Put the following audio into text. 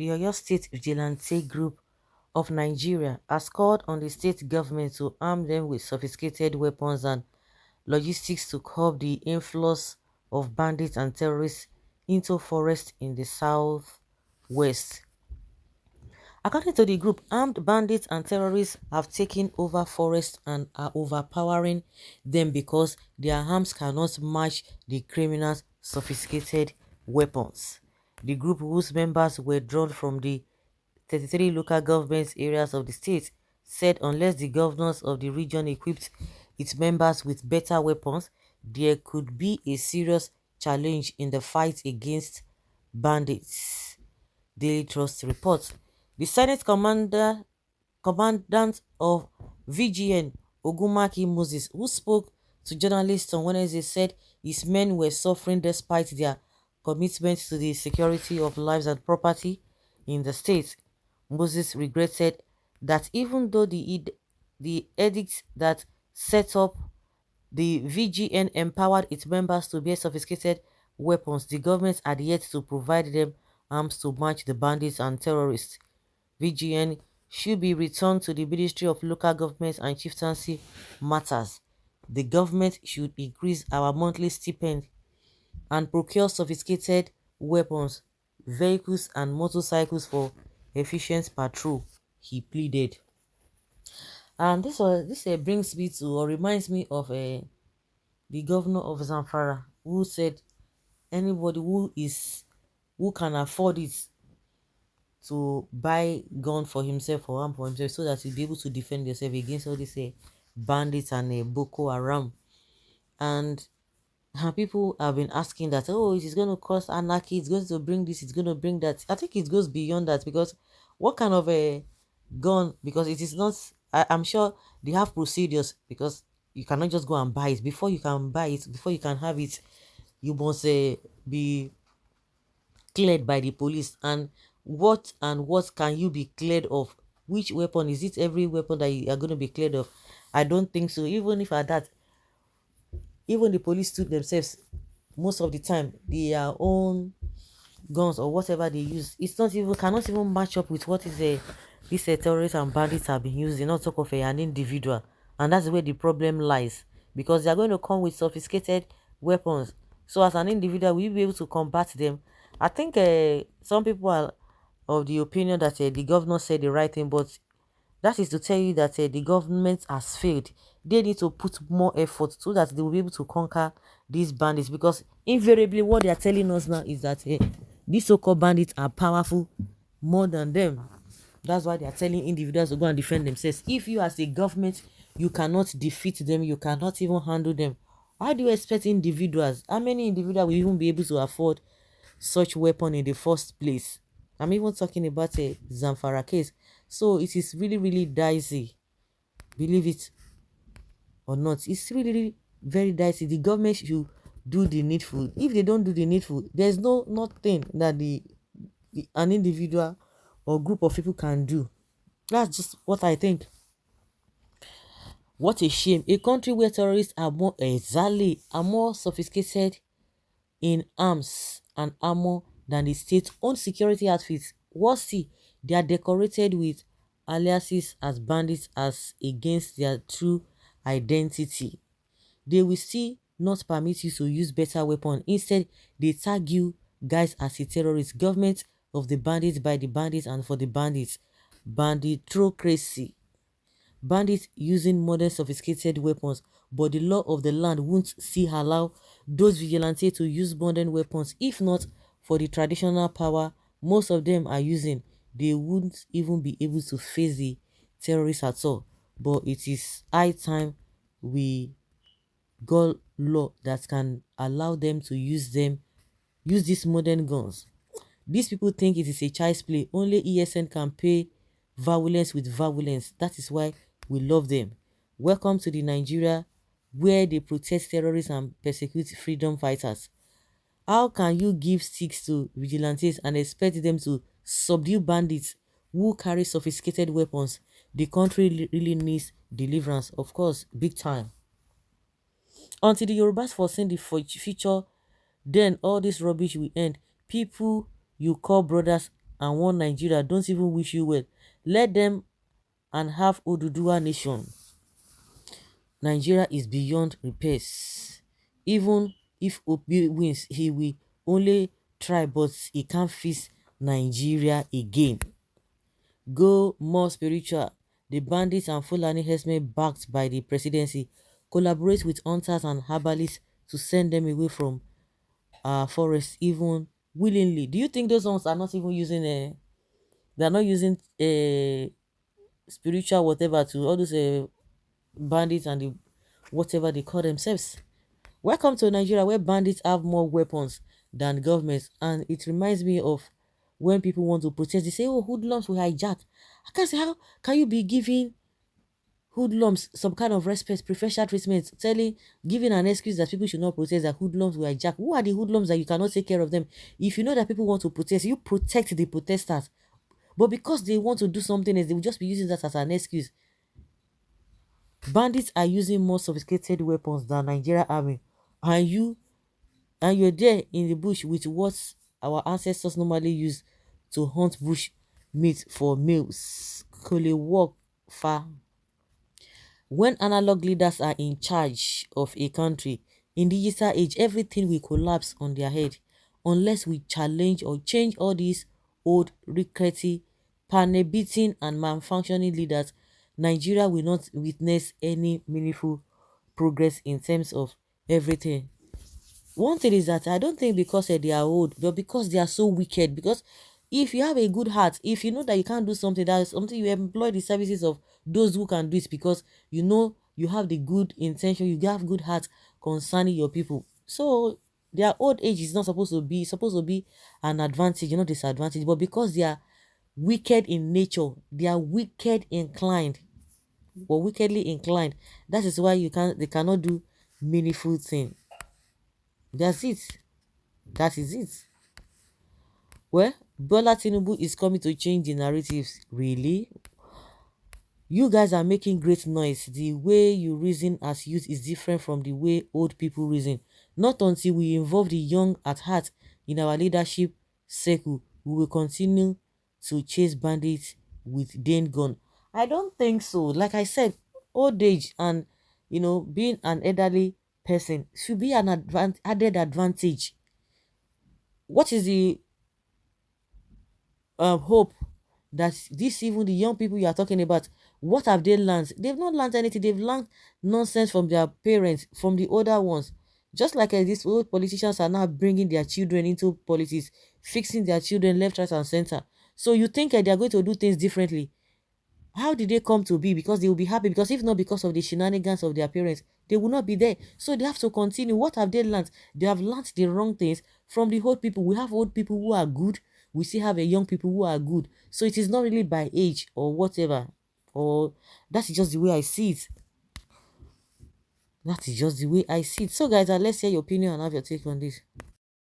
The Oyo State Vigilante Group of Nigeria has called on the state government to arm them with sophisticated weapons and logistics to curb the influx of bandits and terrorists into forests in the southwest. According to the group, armed bandits and terrorists have taken over forests and are overpowering them because their arms cannot match the criminals' sophisticated weapons. The group, whose members were drawn from the 33 local government areas of the state, said unless the governors of the region equipped its members with better weapons, there could be a serious challenge in the fight against bandits. Daily Trust reports. The Senate commandant of VGN, Ogumaki Moses, who spoke to journalists on Wednesday, said his men were suffering despite their commitment to the security of lives and property in the state. Moses regretted that even though the edict that set up the VGN empowered its members to bear sophisticated weapons, the government had yet to provide them arms to match the bandits and terrorists. VGN should be returned to the Ministry of Local Government and Chieftaincy Matters. The government should increase our monthly stipend and procure sophisticated weapons, vehicles and motorcycles for efficient patrol, he pleaded. And this brings me to, or reminds me of the governor of Zamfara, who said anybody who can afford it to buy gun for himself or arm for himself so that he'll be able to defend himself against all these bandits and Boko Haram. And people have been asking that, oh, it is going to cause anarchy, it's going to bring this, it's going to bring that. I think it goes beyond that, because what kind of a gun, because it is not, I'm sure they have procedures, because you cannot just go and buy it. Before you can buy it, before you can have it, you must be cleared by the police. And what can you be cleared of? Which weapon is it? Every weapon that you are going to be cleared of? I don't think so. Even if at that, even the police took themselves, most of the time their own guns or whatever they use, it's not even, cannot even match up with what is these terrorists and bandits have been using, not talk of an individual. And that's where the problem lies, because they are going to come with sophisticated weapons. So as an individual, will you be able to combat them? I think some people are of the opinion that the governor said the right thing, but that is to tell you that the government has failed. They need to put more effort so that they will be able to conquer these bandits, because invariably what they are telling us now is that these so-called bandits are powerful more than them. That's why they are telling individuals to go and defend themselves. If you as a government, you cannot defeat them, you cannot even handle them, how do you expect individuals? How many individuals will even be able to afford such weapon in the first place? I'm even talking about a Zamfara case. So it is really, really dicey. Believe it or not, it's really very dicey. The government should do the needful. If they don't do the needful, there's nothing that an individual or group of people can do. That's just what I think. What a shame. A country where terrorists are more sophisticated in arms and armor than the state-owned security outfits. See, they are decorated with aliases as bandits as against their true identity. They will still not permit you to use better weapon. Instead, they tag you guys as a terrorist. Government of the bandits, by the bandits, and for the bandits. Banditocracy. Bandits using modern sophisticated weapons, but the law of the land won't still allow those vigilantes to use modern weapons. If not for the traditional power most of them are using, they wouldn't even be able to face the terrorists at all. But it is high time we got law that can allow them to use these modern guns. These people think it is a child's play. Only ESN can pay violence with violence. That is why we love them. Welcome to the Nigeria where they protect terrorists and persecute freedom fighters. How can you give sticks to vigilantes and expect them to subdue bandits who carry sophisticated weapons? The country really needs deliverance, of course, big time. Until the Yorubas foresee the future, then all this rubbish will end. People you call brothers and one Nigeria don't even wish you well. Let them and have Oduduwa nation. Nigeria is beyond repairs. Even if Obi wins, he will only try, but he can't fix Nigeria again. Go more spiritual. The bandits and Fulani herdsmen backed by the presidency collaborate with hunters and herbalists to send them away from our forests even willingly. Do you think those ones are not even using a they are not using a spiritual whatever to all those bandits and the whatever they call themselves? Welcome to Nigeria where bandits have more weapons than governments, and it reminds me of when people want to protest, they say, oh, hoodlums will hijack. I can't say, how can you be giving hoodlums some kind of respect, preferential treatment, giving an excuse that people should not protest, that hoodlums will hijack? Who are the hoodlums that you cannot take care of them? If you know that people want to protest, you protect the protesters. But because they want to do something else, they will just be using that as an excuse. Bandits are using more sophisticated weapons than Nigeria army, and you're there in the bush with what our ancestors normally use to hunt bush meat for meals. Could it work far? When analog leaders are in charge of a country, in digital age, everything will collapse on their head unless we challenge or change all these old, rickety, panel-beating and malfunctioning leaders. Nigeria will not witness any meaningful progress in terms of everything. One thing is that I don't think because they are old, but because they are so wicked. Because if you have a good heart, if you know that you can't do something, that is something, you employ the services of those who can do it, because you know you have the good intention, you have good heart concerning your people. So their old age is not supposed to be an advantage, disadvantage. But because they are wicked in nature, they are wicked inclined or wickedly inclined. That is why they cannot do meaningful thing. That's it. That is it. Well, Bola Tinubu is coming to change the narratives. Really? You guys are making great noise. The way you reason as youth is different from the way old people reason. Not until we involve the young at heart in our leadership circle, we will continue to chase bandits with Dane gun. I don't think so. Like I said, old age and being an elderly person should be an added advantage. What is the hope that this, even the young people you are talking about, what have they learned? They've not learned anything. They've learned nonsense from their parents, from the older ones. Just like these old politicians are now bringing their children into politics, fixing their children left, right, and center. So you think they are going to do things differently? How did they come to be? Because they will be happy, because if not because of the shenanigans of their parents, they will not be there. So they have to continue. What have they learned? They have learned the wrong things from the old people. We have old people who are good, we still have a young people who are good. So it is not really by age or whatever, or that is just the way I see it. That is just the way I see it. So guys, let's hear your opinion and have your take on this.